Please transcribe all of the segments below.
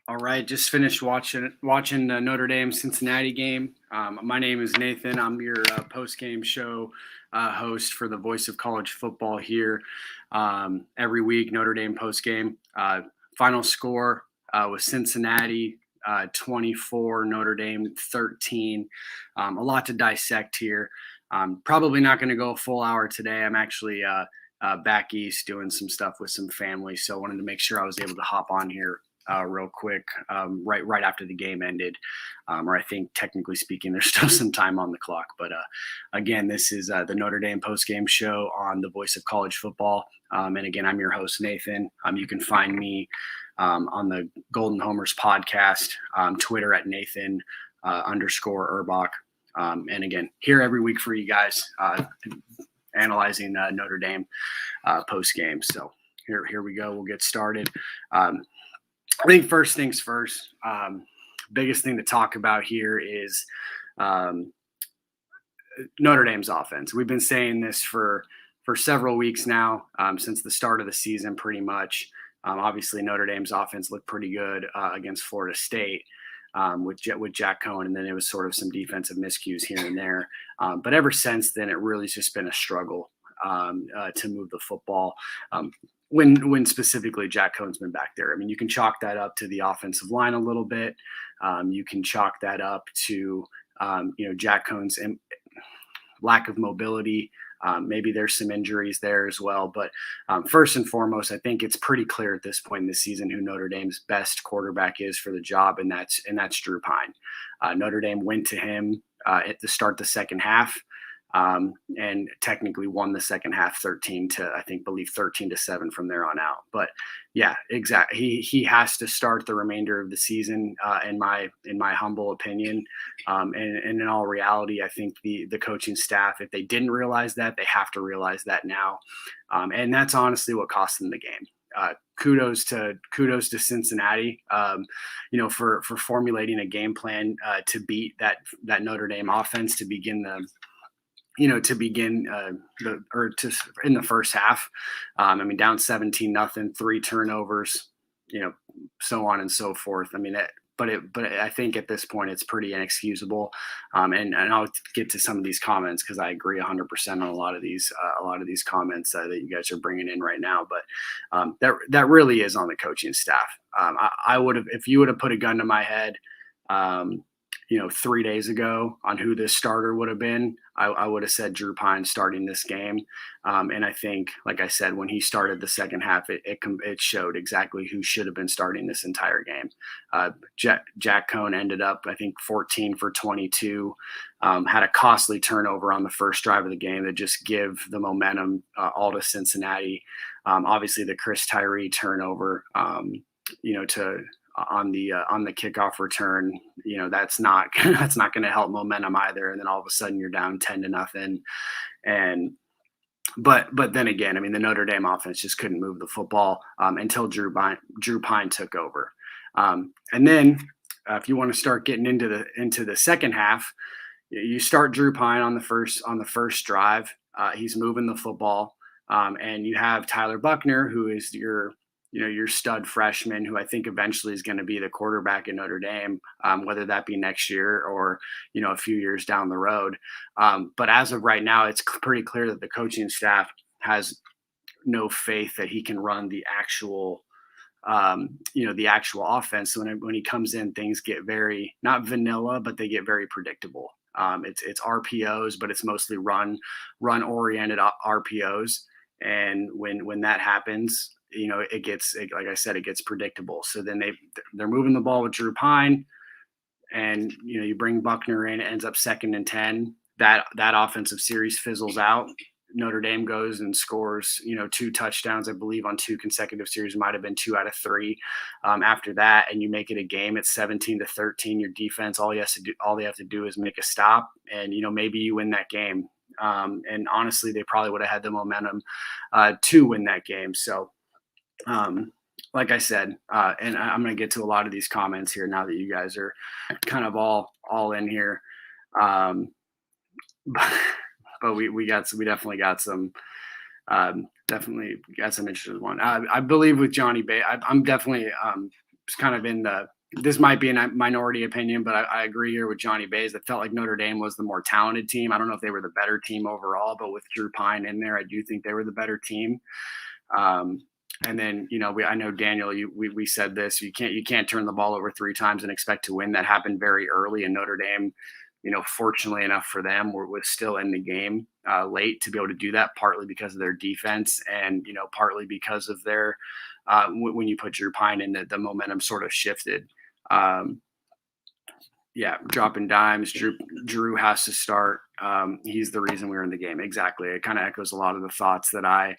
All right, just finished watching the Notre Dame Cincinnati game. My name is Nathan. I'm your post-game show host for the Voice of College Football here. Every week, Notre Dame post-game. Final score was Cincinnati 24, Notre Dame 13. A lot to dissect here. Probably not going to go a full hour today. I'm actually back east doing some stuff with some family, so I wanted to make sure I was able to hop on here real quick, right after the game ended, or I think technically speaking, there's still some time on the clock. But again, this is the Notre Dame post-game show on the Voice of College Football. And again, I'm your host, Nathan. You can find me on the Golden Homers podcast, Twitter at Nathan _Urbach. And again, here every week for you guys, analyzing Notre Dame post-game. So here we go. We'll get started. I think first things first, biggest thing to talk about here is Notre Dame's offense. We've been saying this for several weeks now, since the start of the season pretty much. Obviously, Notre Dame's offense looked pretty good against Florida State with Jack Coan, and then it was sort of some defensive miscues here and there. But ever since then, it really has just been a struggle to move the football. When specifically Jack Coan's been back there. I mean, you can chalk that up to the offensive line a little bit. You can chalk that up to, Jack Coan's lack of mobility. Maybe there's some injuries there as well. But first and foremost, I think it's pretty clear at this point in the season who Notre Dame's best quarterback is for the job, and that's Drew Pyne. Notre Dame went to him at the start of the second half. And technically won the second half 13-7 from there on out. But yeah, exactly. He has to start the remainder of the season, in my humble opinion. And in all reality, I think the coaching staff, if they didn't realize that, they have to realize that now. And that's honestly what cost them the game. Kudos to Cincinnati, for formulating a game plan to beat that Notre Dame offense to begin in the first half. Down 17-0, 3 turnovers, so on and so forth. But I think at this point it's pretty inexcusable. And I'll get to some of these comments because I agree 100% on a lot of these comments that you guys are bringing in right now. But that really is on the coaching staff. I would have, if you would have put a gun to my head, 3 days ago on who this starter would have been, I would have said Drew Pyne starting this game. And I think, like I said, when he started the second half, it showed exactly who should have been starting this entire game. Jack Coan ended up, I think, 14 for 22, had a costly turnover on the first drive of the game that just give the momentum all to Cincinnati. Obviously, the Chris Tyree turnover, on the kickoff return, that's not going to help momentum either. And then all of a sudden you're down 10-0. But then again, the Notre Dame offense just couldn't move the football until Drew Pyne took over. And then if you want to start getting into the second half, you start Drew Pyne on the first drive. He's moving the football, and you have Tyler Buchner, who is your stud freshman, who I think eventually is going to be the quarterback in Notre Dame, whether that be next year or, a few years down the road. But as of right now, it's pretty clear that the coaching staff has no faith that he can run the actual offense. So when he comes in, things get very, not vanilla, but they get very predictable. It's RPOs, but it's mostly run oriented RPOs. And when that happens, it gets, like I said, it gets predictable. So then they're moving the ball with Drew Pyne, and you bring Buchner in, it ends up 2nd and 10. That offensive series fizzles out. Notre Dame goes and scores 2 touchdowns, I believe, on 2 consecutive series. Might have been 2 out of 3 after that, and you make it a game. It's 17-13. Your defense, all they have to do is make a stop, and maybe you win that game. And honestly, they probably would have had the momentum to win that game. So. Like I said, and I'm going to get to a lot of these comments here now that you guys are kind of all in here. But we definitely got some interesting one. I believe with Jonny Baze, I'm definitely kind of in the this might be a minority opinion, but I agree here with Jonny Baze. I felt like Notre Dame was the more talented team. I don't know if they were the better team overall, but with Drew Pine in there, I do think they were the better team. And then, I know Daniel, we said this, you can't turn the ball over 3 times and expect to win. That happened very early, and Notre Dame, fortunately enough for them, was still in the game late to be able to do that, partly because of their defense and, partly because of their, when you put Drew Pine in, the momentum sort of shifted. Dropping dimes. Drew has to start. He's the reason we were in the game. Exactly. It kind of echoes a lot of the thoughts that I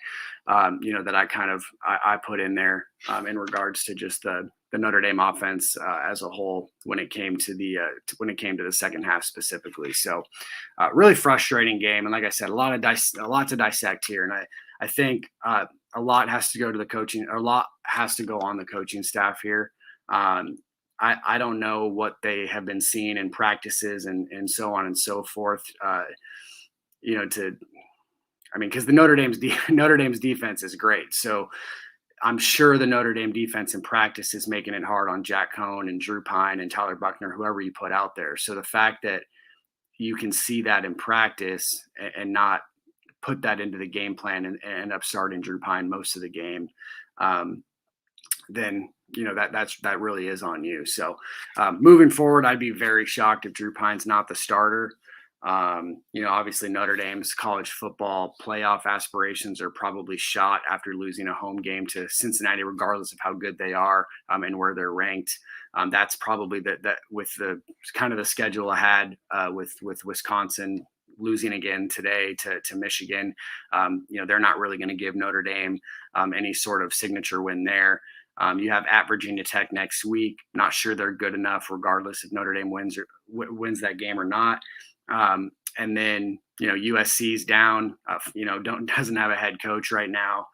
put in there in regards to just the Notre Dame offense as a whole when it came to the second half specifically. So really frustrating game. And like I said, a lot to dissect here. And I think a lot has to go to the coaching, or a lot has to go on the coaching staff here. I don't know what they have been seeing in practices and so on and so forth. Because the Notre Dame's defense is great. So I'm sure the Notre Dame defense in practice is making it hard on Jack Coan and Drew Pine and Tyler Buckner, whoever you put out there. So the fact that you can see that in practice and not put that into the game plan and end up starting Drew Pine most of the game, then that really is on you. So moving forward, I'd be very shocked if Drew Pine's not the starter. Obviously Notre Dame's college football playoff aspirations are probably shot after losing a home game to Cincinnati, regardless of how good they are and where they're ranked. That's probably that with the kind of the schedule ahead with Wisconsin losing again today to Michigan. They're not really going to give Notre Dame any sort of signature win there. You have at Virginia Tech next week. Not sure they're good enough, regardless if Notre Dame wins that game or not. And then USC's down. Doesn't have a head coach right now.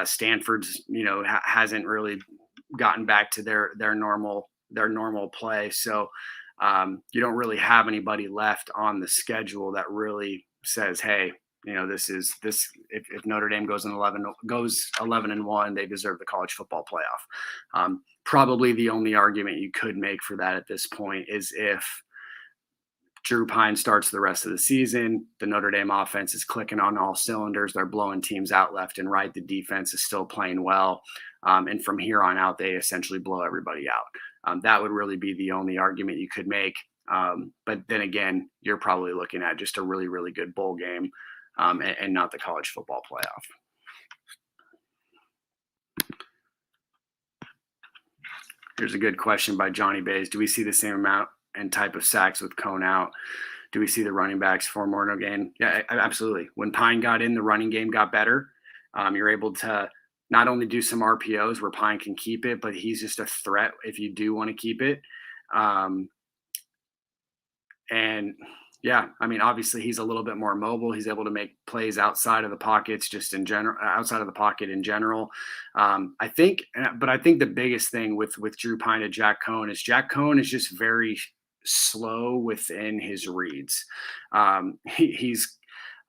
Stanford's hasn't really gotten back to their normal play. So you don't really have anybody left on the schedule that really says, hey, if Notre Dame goes 11-1, they deserve the college football playoff. Probably the only argument you could make for that at this point is if Drew Pine starts the rest of the season, the Notre Dame offense is clicking on all cylinders. They're blowing teams out left and right. The defense is still playing well. And from here on out, they essentially blow everybody out. That would really be the only argument you could make. But then again, you're probably looking at just a really, really good bowl game. And not the college football playoff. Here's a good question by Jonny Baze. Do we see the same amount and type of sacks with Coan out? Do we see the running backs for more no gain? Yeah, absolutely. When Pine got in, the running game got better. You're able to not only do some RPOs where Pine can keep it, but he's just a threat if you do want to keep it. Obviously he's a little bit more mobile. He's able to make plays outside of the pockets, just in general, outside of the pocket in general. I think the biggest thing with Drew Pine and Jack Coan is just very slow within his reads.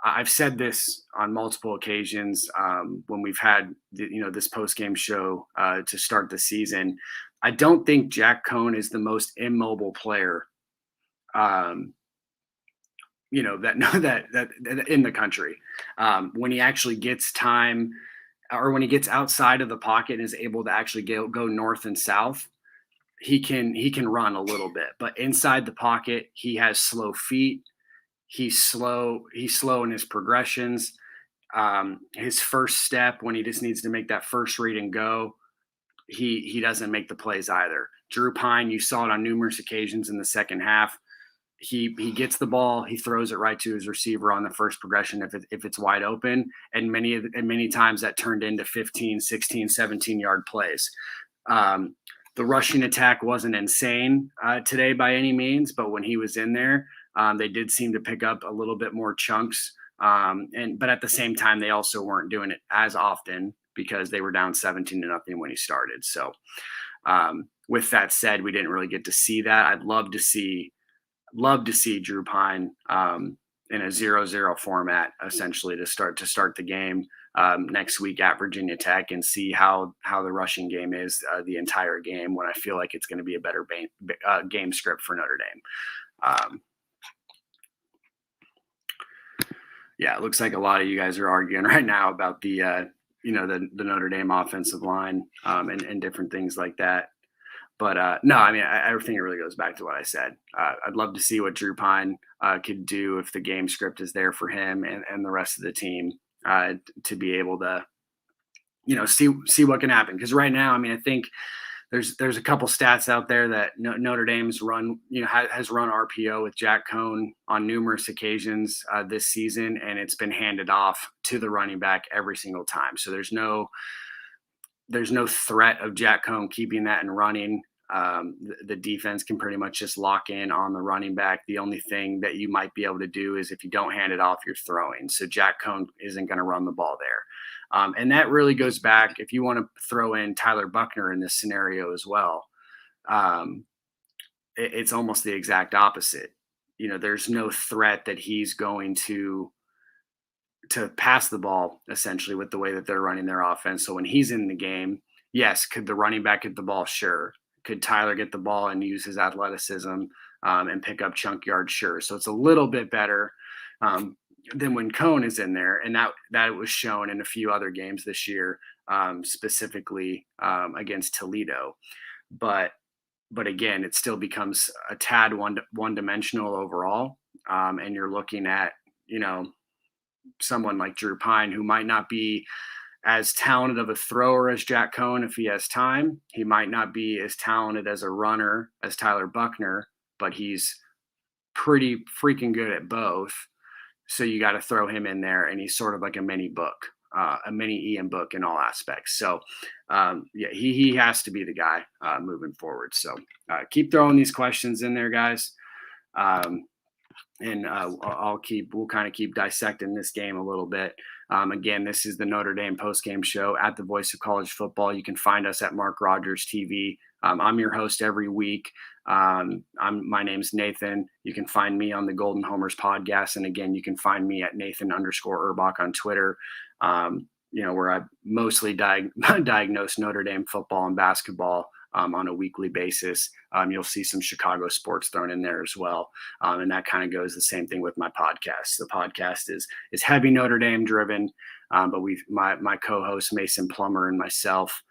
I've said this on multiple occasions when we've had this post-game show to start the season. I don't think Jack Coan is the most immobile player that in the country. When he actually gets time, or when he gets outside of the pocket and is able to actually go north and south, he can run a little bit. But inside the pocket, he has slow feet. He's slow in his progressions. His first step, when he just needs to make that first read and go, he doesn't make the plays either. Drew Pine, you saw it on numerous occasions in the second half. He gets the ball, he throws it right to his receiver on the first progression if it's wide open, and many times that turned into 15, 16, 17-yard plays. The rushing attack wasn't insane today by any means, but when he was in there, they did seem to pick up a little bit more chunks. But at the same time, they also weren't doing it as often because they were down 17-0 when he started. So with that said, we didn't really get to see that. I'd love to see Drew Pine in a 0-0 format, essentially to start the game. next week at Virginia Tech and see how the rushing game is the entire game, when I feel like it's going to be a better game script for Notre Dame. Yeah, it looks like a lot of you guys are arguing right now about the Notre Dame offensive line and different things like that. But no, I mean, I think it really goes back to what I said. I'd love to see what Drew Pine could do if the game script is there for him and the rest of the team to be able to, see what can happen. Because right now, I mean, I think there's a couple stats out there that Notre Dame's run, has run RPO with Jack Coan on numerous occasions this season, and it's been handed off to the running back every single time. So there's no threat of Jack Coan keeping that and running. The defense can pretty much just lock in on the running back. The only thing that you might be able to do is if you don't hand it off, you're throwing. So Jack Coan isn't going to run the ball there. And that really goes back, if you want to throw in Tyler Buchner in this scenario as well, it's almost the exact opposite. There's no threat that he's going to pass the ball, essentially, with the way that they're running their offense. So when he's in the game, yes, could the running back get the ball? Sure. Could Tyler get the ball and use his athleticism and pick up chunk yards? Sure. So it's a little bit better than when Coan is in there. And that was shown in a few other games this year, specifically against Toledo. But again, it still becomes a tad one-dimensional overall. And you're looking at, someone like Drew Pine, who might not be as talented of a thrower as Jack Coan if he has time. He might not be as talented as a runner as Tyler Buchner, but he's pretty freaking good at both. So you got to throw him in there, and he's sort of like a mini book, a mini Ian Book in all aspects. So he has to be the guy moving forward. So keep throwing these questions in there, guys. And we'll kind of keep dissecting this game a little bit. Again, this is the Notre Dame postgame show at the Voice of College Football. You can find us at Mark Rogers TV. I'm your host every week. My name's Nathan. You can find me on the Golden Homers podcast. And again, you can find me at Nathan_Urbach on Twitter, where I mostly diagnose Notre Dame football and basketball on a weekly basis. You'll see some Chicago sports thrown in there as well. And that kind of goes the same thing with my podcast. The podcast is heavy Notre Dame driven, but my co-host Mason Plummer and myself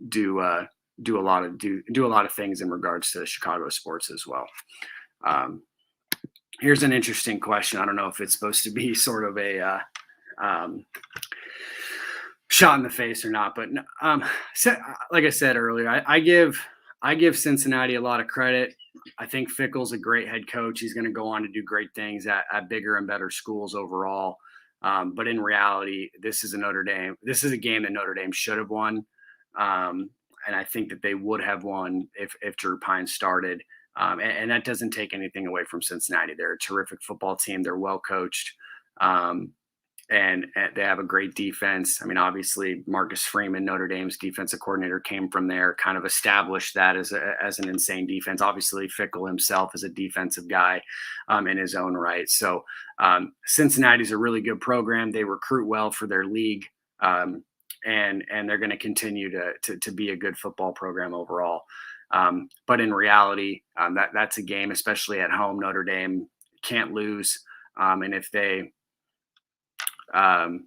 do a lot of things in regards to Chicago sports as well. Here's an interesting question. I don't know if it's supposed to be sort of a shot in the face or not, but like I said earlier, I give Cincinnati a lot of credit. I think Fickell's a great head coach. He's going to go on to do great things at bigger and better schools overall. But in reality, this is a game that Notre Dame should have won. And I think that they would have won if Drew Pine started. And that doesn't take anything away from Cincinnati. They're a terrific football team. They're well coached. And they have a great defense. I mean, obviously, Marcus Freeman, Notre Dame's defensive coordinator, came from there, kind of established that as an insane defense. Obviously, Fickell himself is a defensive guy in his own right. So Cincinnati's a really good program. They recruit well for their league, and they're going to continue to be a good football program overall. But in reality, that's a game, especially at home, Notre Dame can't lose. And if they and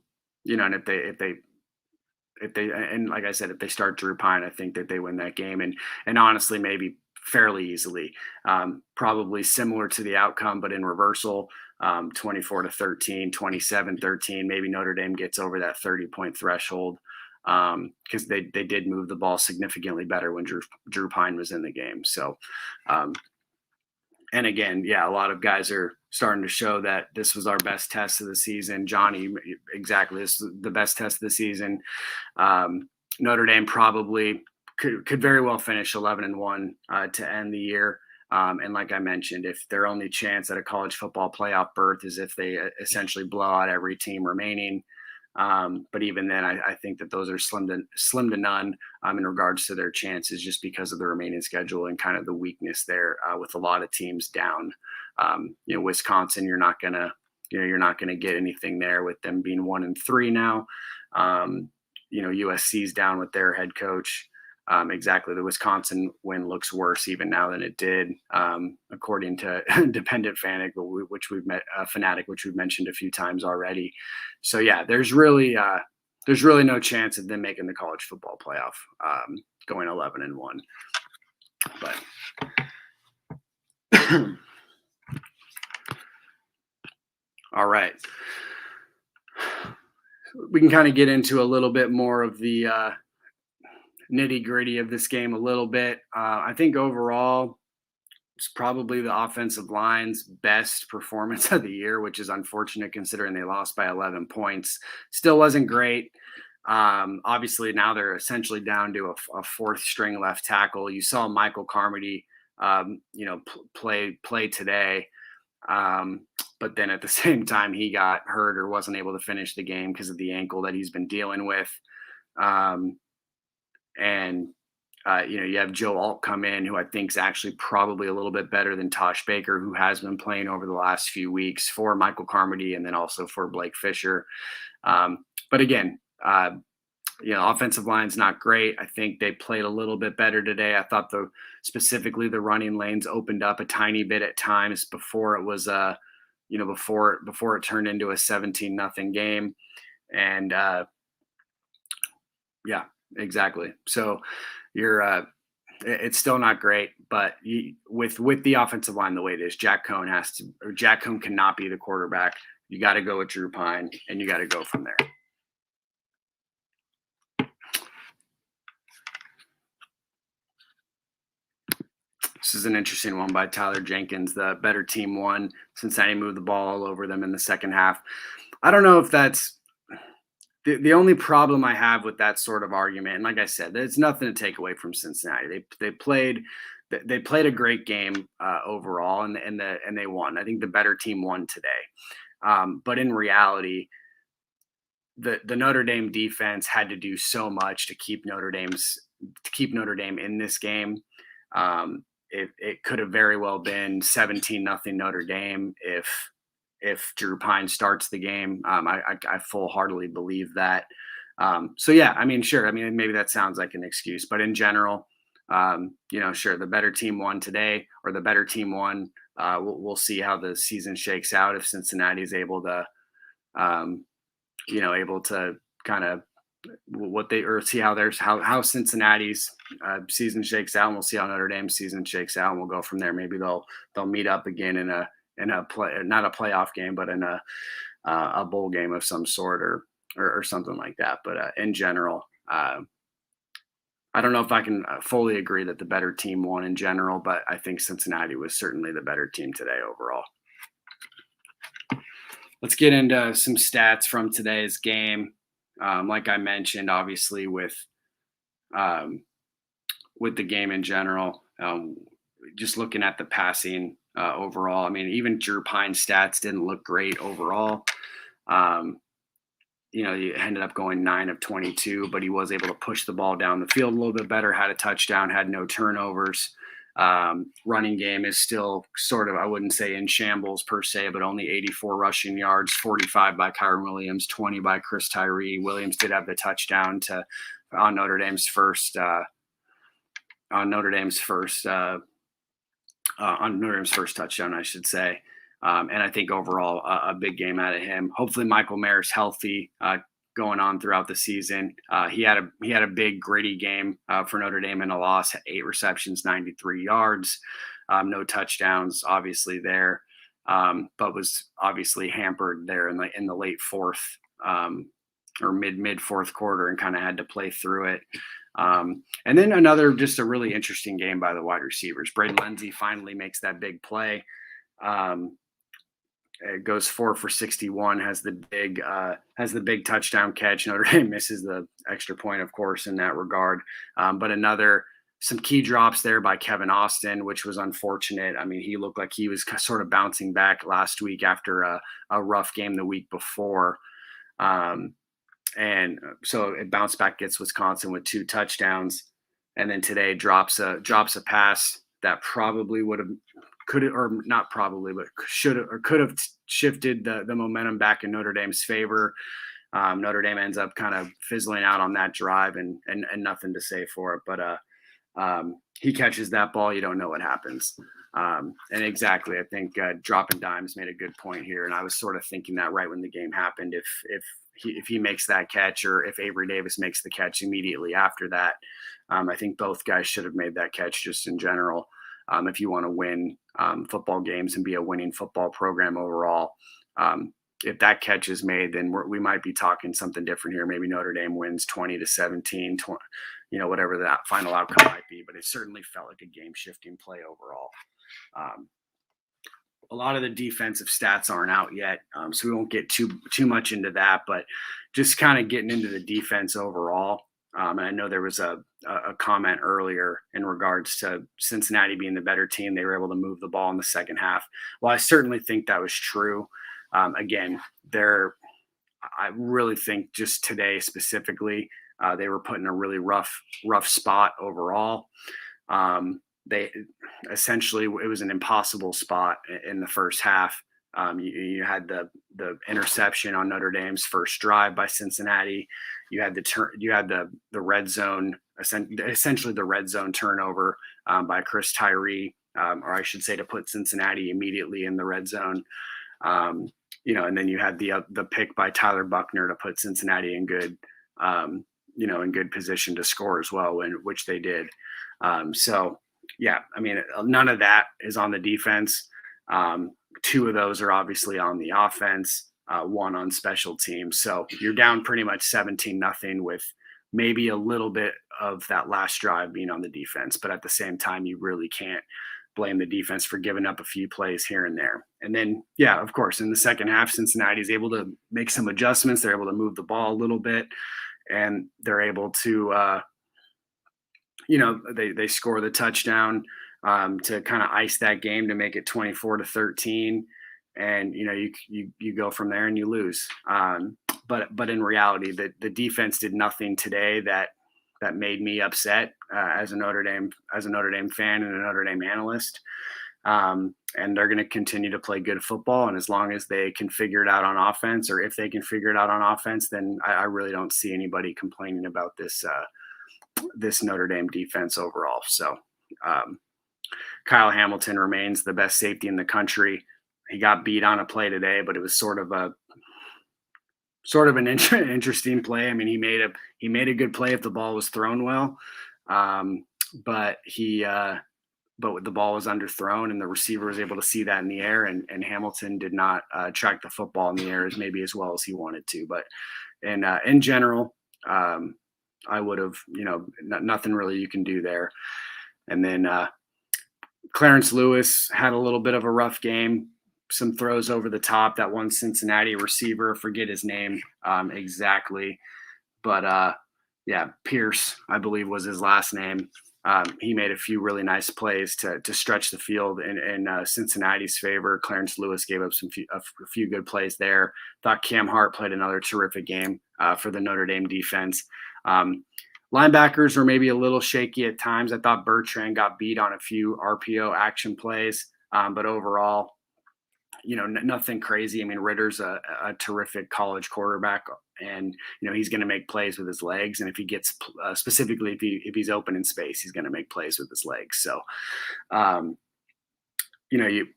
like I said, if they start Drew Pine, I think that they win that game, and honestly, maybe fairly easily, probably similar to the outcome, but in reversal, 24-13, 27-13. Maybe Notre Dame gets over that 30-point threshold because they did move the ball significantly better when Drew Pine was in the game. So, and again, yeah, a lot of guys are starting to show that this was our best test of the season. Jonny, exactly, this is the best test of the season. Notre Dame probably could very well finish 11-1 to end the year. And like I mentioned, if their only chance at a college football playoff berth is if they essentially blow out every team remaining. But even then, I think that those are slim to none in regards to their chances, just because of the remaining schedule and kind of the weakness there with a lot of teams down. Wisconsin, you're not gonna you're not going to get anything there with them being 1-3 now. USC's down with their head coach. Exactly. The Wisconsin win looks worse even now than it did, according to Dependent Fanatic, which we've mentioned a few times already. So yeah, there's really no chance of them making the college football playoff, going 11-1. But all right, we can kind of get into a little bit more of the nitty gritty of this game a little bit. I think overall, it's probably the offensive line's best performance of the year, which is unfortunate considering they lost by 11 points. Still wasn't great. Obviously, now they're essentially down to a fourth string left tackle. You saw Michael Carmody, play today. But then at the same time, he got hurt or wasn't able to finish the game because of the ankle that he's been dealing with. You have Joe Alt come in, who I think is actually probably a little bit better than Tosh Baker, who has been playing over the last few weeks for Michael Carmody and then also for Blake Fisher. But again, offensive line's not great. I think they played a little bit better today. I thought specifically the running lanes opened up a tiny bit at times before it was before it turned into a 17-0 game. And yeah, exactly. So it's still not great, but with the offensive line the way it is, Jack Coan cannot be the quarterback. You got to go with Drew Pine, and you got to go from there. This is an interesting one by Tyler Jenkins. The better team won. Cincinnati moved the ball all over them in the second half. I don't know if that's the only problem I have with that sort of argument. And like I said, there's nothing to take away from Cincinnati. They played a great game overall, and they won. I think the better team won today. But in reality, the Notre Dame defense had to do so much to keep Notre Dame in this game. It could have very well been 17-0 Notre Dame if Drew Pine starts the game. I full-heartedly believe that. So yeah, I mean, sure. I mean, maybe that sounds like an excuse, but in general, sure, the better team won today, or the better team won. We'll see how the season shakes out if Cincinnati is able to kind of see how Cincinnati's season shakes out, and we'll see how Notre Dame's season shakes out, and we'll go from there. Maybe they'll meet up again in a not a playoff game, but in a bowl game of some sort or something like that. But in general, I don't know if I can fully agree that the better team won in general, but I think Cincinnati was certainly the better team today overall. Let's get into some stats from today's game. Like I mentioned, obviously with the game in general, just looking at the passing overall, I mean, even Drew Pine's stats didn't look great overall. He ended up going 9 of 22, but he was able to push the ball down the field a little bit better, had a touchdown, had no turnovers. Running game is still sort of, I wouldn't say in shambles per se, but only 84 rushing yards, 45 by Kyron Williams, 20 by Chris Tyree. Williams did have the touchdown on Notre Dame's first touchdown, I should say. And I think overall a big game out of him. Hopefully Michael Mayer's healthy going on throughout the season. He had a big gritty game for Notre Dame in a loss, 8 receptions, 93 yards, no touchdowns obviously there, but was obviously hampered there in the late fourth or mid fourth quarter and kind of had to play through it. And then just a really interesting game by the wide receivers. Braden Lenzy finally makes that big play. It goes 4 for 61, has the big touchdown catch. Notre Dame misses the extra point, of course, in that regard. But some key drops there by Kevin Austin, which was unfortunate. I mean, he looked like he was sort of bouncing back last week after a rough game the week before. And so it bounced back, gets Wisconsin with 2 touchdowns. And then today drops a pass that probably would have, could have, or not probably, but should have, or could have shifted the momentum back in Notre Dame's favor. Notre Dame ends up kind of fizzling out on that drive and nothing to say for it. But he catches that ball, you don't know what happens. And exactly, I think Dropping Dimes made a good point here, and I was sort of thinking that right when the game happened. If he makes that catch, or if Avery Davis makes the catch immediately after that, I think both guys should have made that catch just in general. If you want to win football games and be a winning football program overall, if that catch is made, then we might be talking something different here. Maybe Notre Dame wins 20-17, whatever that final outcome might be. But it certainly felt like a game-shifting play overall. A lot of the defensive stats aren't out yet, so we won't get too much into that. But just kind of getting into the defense overall. And I know there was a comment earlier in regards to Cincinnati being the better team. They were able to move the ball in the second half. Well, I certainly think that was true. Again, I really think just today specifically, they were put in a really rough spot overall. They essentially, it was an impossible spot in the first half. You had the interception on Notre Dame's first drive by Cincinnati. You had the red zone, essentially the red zone turnover by Chris Tyree, or I should say, to put Cincinnati immediately in the red zone. And then you had the pick by Tyler Buckner to put Cincinnati in good, in good position to score as well, which they did. I mean, none of that is on the defense. Two of those are obviously on the offense, one on special teams. So you're down pretty much 17-0 with maybe a little bit of that last drive being on the defense. But at the same time, you really can't blame the defense for giving up a few plays here and there. And then, of course, in the second half, Cincinnati is able to make some adjustments. They're able to move the ball a little bit, and they're able to, they score the touchdown to kind of ice that game to make it 24-13. And, you go from there and you lose. But in reality, the defense did nothing today that made me upset as a Notre Dame fan and a Notre Dame analyst. And they're going to continue to play good football. And as long as they can figure it out on offense, or if they can figure it out on offense, then I really don't see anybody complaining about this Notre Dame defense overall. So Kyle Hamilton remains the best safety in the country. He got beat on a play today, but it was sort of an interesting play. I mean, he made a good play if the ball was thrown well, but the ball was underthrown, and the receiver was able to see that in the air, and Hamilton did not track the football in the air as well as he wanted to. But in general, I would have, nothing really you can do there. And then Clarence Lewis had a little bit of a rough game. Some throws over the top. That one Cincinnati receiver, forget his name exactly, but Pierce, I believe, was his last name. He made a few really nice plays to stretch the field in Cincinnati's favor. Clarence Lewis gave up a few good plays there. Thought Cam Hart played another terrific game for the Notre Dame defense. Linebackers were maybe a little shaky at times. I thought Bertrand got beat on a few RPO action plays, but overall, nothing crazy. I mean, Ritter's a terrific college quarterback, and he's going to make plays with his legs. And if he gets specifically if he's open in space, he's going to make plays with his legs. So, you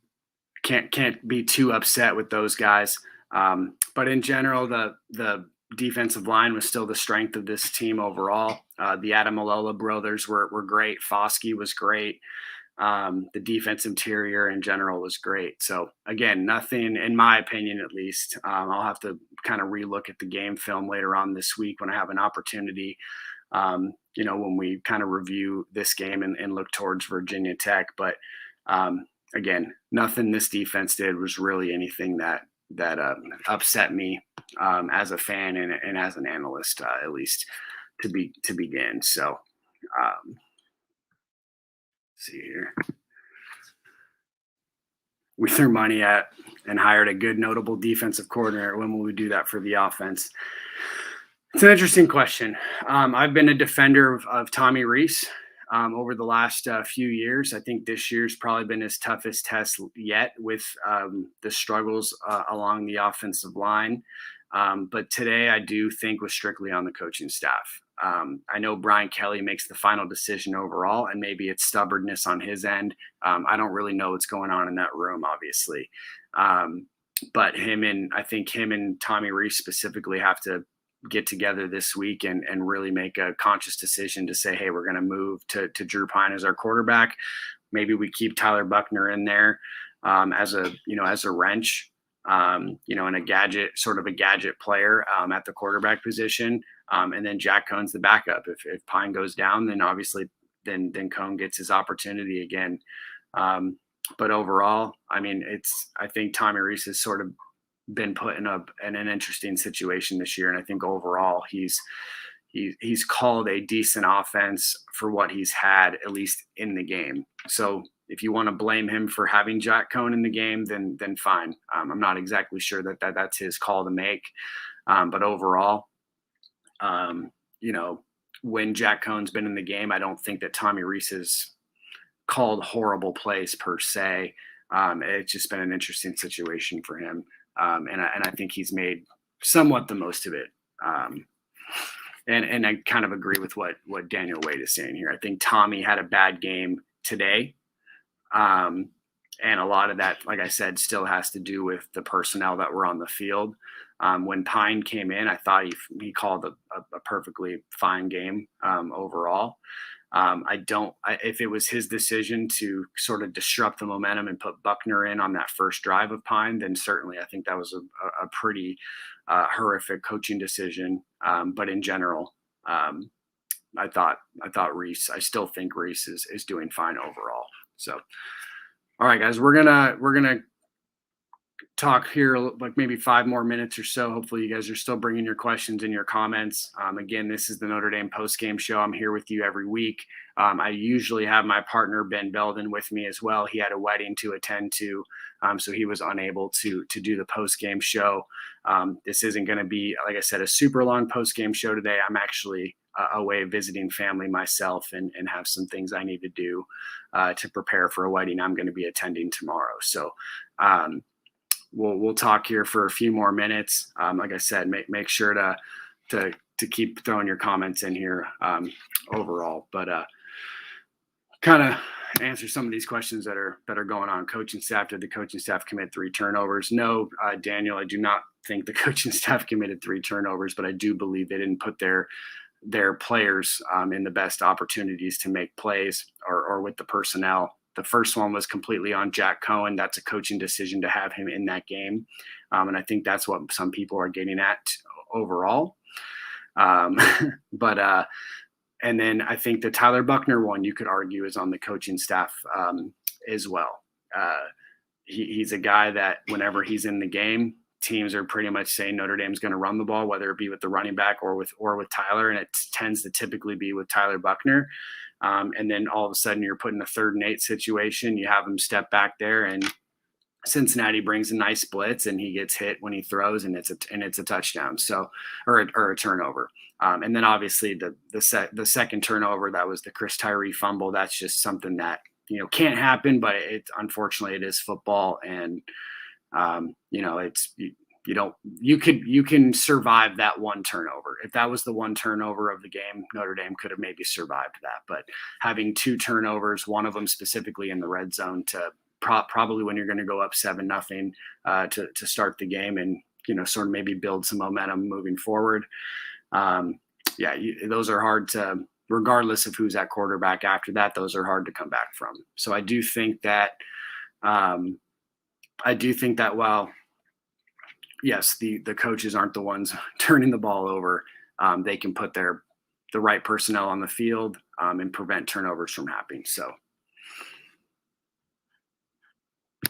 can't be too upset with those guys. But in general, the defensive line was still the strength of this team overall. The Adamalola brothers were great. Foskey was great. The defense interior in general was great. So again, nothing, in my opinion, at least, I'll have to kind of relook at the game film later on this week when I have an opportunity, when we kind of review this game and look towards Virginia Tech. But again, nothing this defense did was really anything that upset me as a fan and as an analyst, at least to begin. So, see here. We threw money at and hired a good, notable defensive coordinator. When will we do that for the offense? It's an interesting question. I've been a defender of Tommy Rees. over the last few years. I think this year's probably been his toughest test yet with the struggles along the offensive line. But today I do think was strictly on the coaching staff. I know Brian Kelly makes the final decision overall, and maybe it's stubbornness on his end. I don't really know what's going on in that room, obviously. But I think him and Tommy Rees specifically have to get together this week and really make a conscious decision to say, hey, we're going to move to Drew Pine as our quarterback. Maybe we keep Tyler Buckner in there as a wrench, and a gadget player at the quarterback position. And then Jack Coan's the backup. If Pine goes down, then obviously then Coan gets his opportunity again. But overall, I think Tommy Rees has sort of been put in an interesting situation this year. And I think overall he's called a decent offense for what he's had, at least in the game. So if you want to blame him for having Jack Coan in the game, then fine. I'm not exactly sure that's his call to make. But overall, when Jack Coan's been in the game, I don't think that Tommy Rees has called horrible plays per se. It's just been an interesting situation for him. And I think he's made somewhat the most of it. And I kind of agree with what Daniel Wade is saying here. I think Tommy had a bad game today. And a lot of that, like I said, still has to do with the personnel that were on the field. When Pine came in, I thought he called a perfectly fine game overall. If it was his decision to sort of disrupt the momentum and put Buckner in on that first drive of Pine, then certainly I think that was a pretty horrific coaching decision. But in general, I still think Rees is doing fine overall. So, all right, guys, we're gonna talk here like maybe 5 more minutes or so. Hopefully you guys are still bringing your questions and your comments. Again, this is the Notre Dame post-game show. I'm here with you every week. I usually have my partner Ben Belden with me as well. He had a wedding to attend to, so he was unable to do the post-game show. This isn't going to be, like I said, a super long post-game show today. I'm actually away visiting family myself and have some things I need to do to prepare for a wedding I'm going to be attending tomorrow. So we'll talk here for a few more minutes. Like I said, make sure to keep throwing your comments in here overall, but kind of answer some of these questions that are going on. Coaching staff, did the coaching staff commit 3 turnovers? No, Daniel, I do not think the coaching staff committed 3 turnovers, but I do believe they didn't put their players in the best opportunities to make plays or with the personnel. The first one was completely on Jack Coan. That's a coaching decision to have him in that game. And I think that's what some people are getting at overall. And then I think the Tyler Buckner one, you could argue, is on the coaching staff as well. He's a guy that whenever he's in the game, teams are pretty much saying Notre Dame's going to run the ball, whether it be with the running back or with Tyler. And it tends to typically be with Tyler Buckner. And then all of a sudden you're put in a 3rd and 8 situation. You have him step back there, and Cincinnati brings a nice blitz, and he gets hit when he throws, and it's a touchdown. So, or a turnover. And then obviously the second turnover, that was the Chris Tyree fumble. That's just something that, can't happen, but unfortunately it is football. And, you can survive that one turnover. If that was the one turnover of the game, Notre Dame could have maybe survived that. But having 2 turnovers, one of them specifically in the red zone, to probably when you're going to go up 7-0 to start the game and sort of maybe build some momentum moving forward. Those are hard to, regardless of who's at quarterback after that, those are hard to come back from. So I do think that while yes, the coaches aren't the ones turning the ball over, they can put the right personnel on the field and prevent turnovers from happening. So,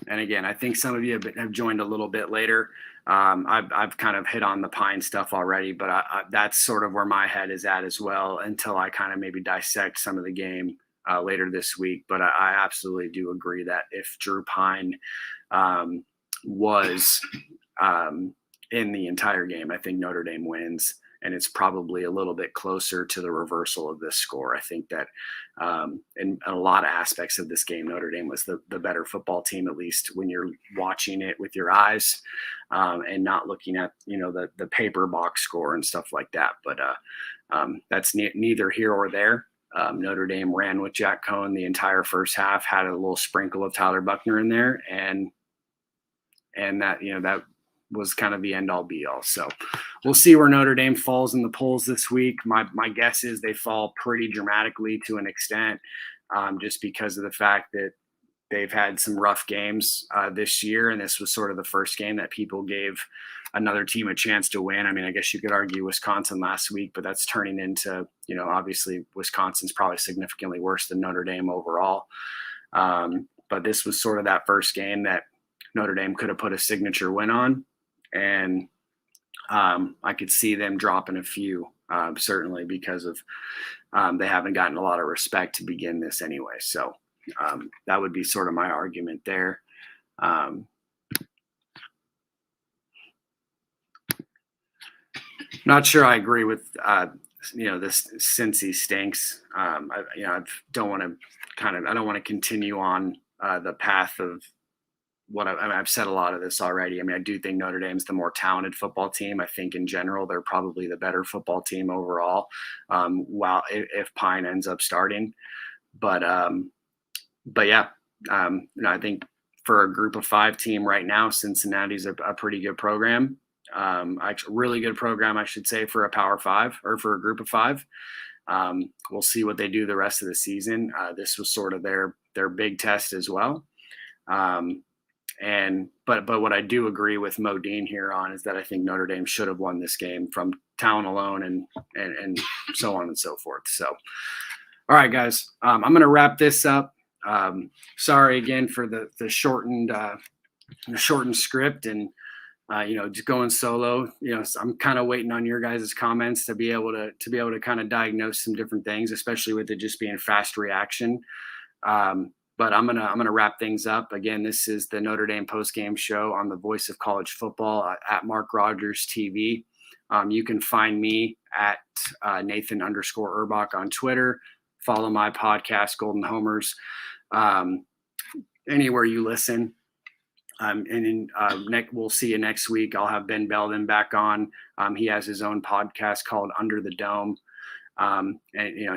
and again, I think some of you have joined a little bit later. I've kind of hit on the Pine stuff already, but that's sort of where my head is at as well, until I kind of maybe dissect some of the game later this week. But I absolutely do agree that if Drew Pine was in the entire game, I think Notre Dame wins. and it's probably a little bit closer to the reversal of this score. I think that in a lot of aspects of this game, Notre Dame was the better football team, at least when you're watching it with your eyes and not looking at, the paper box score and stuff like that. But that's neither here or there. Notre Dame ran with Jack Coan the entire first half, had a little sprinkle of Tyler Buckner in there, and that, that was kind of the end all be all. So we'll see where Notre Dame falls in the polls this week. My guess is they fall pretty dramatically to an extent, just because of the fact that they've had some rough games this year, and this was sort of the first game that people gave another team a chance to win. I mean, I guess you could argue Wisconsin last week, but that's turning into, obviously Wisconsin's probably significantly worse than Notre Dame overall. But this was sort of that first game that Notre Dame could have put a signature win on. And I could see them dropping a few, certainly because of they haven't gotten a lot of respect to begin this anyway. So that would be sort of my argument there. Not sure I agree with, this Cincy stinks. I don't want to continue on the path of what I've said a lot of this already. I mean, I do think Notre Dame's the more talented football team. I think in general, they're probably the better football team overall. If Pine ends up starting, but yeah, I think for a group of 5 team right now, Cincinnati's a pretty good program. Actually, really good program, I should say, for a Power 5 or for a group of 5. We'll see what they do the rest of the season. This was sort of their big test as well. But what I do agree with Moe Dean here on is that I think Notre Dame should have won this game from talent alone and so on and so forth. So, all right, guys, I'm going to wrap this up. Sorry again for the shortened script and just going solo. So I'm kind of waiting on your guys' comments to be able to kind of diagnose some different things, especially with it just being fast reaction. But I'm gonna wrap things up. Again, this is the Notre Dame postgame show on the Voice of College Football at Mark Rogers TV. You can find me at Nathan_Urbach on Twitter. Follow my podcast, Golden Homers, anywhere you listen. We'll see you next week. I'll have Ben Belden back on. He has his own podcast called Under the Dome. And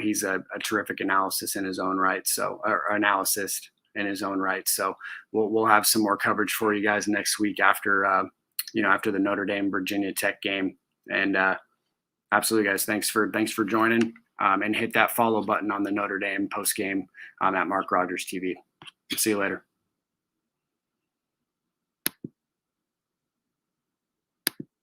he's a terrific analyst in his own right. So we'll have some more coverage for you guys next week after the Notre Dame Virginia Tech game. And absolutely, guys, thanks for joining. And hit that follow button on the Notre Dame post game at Mark Rogers TV. See you later.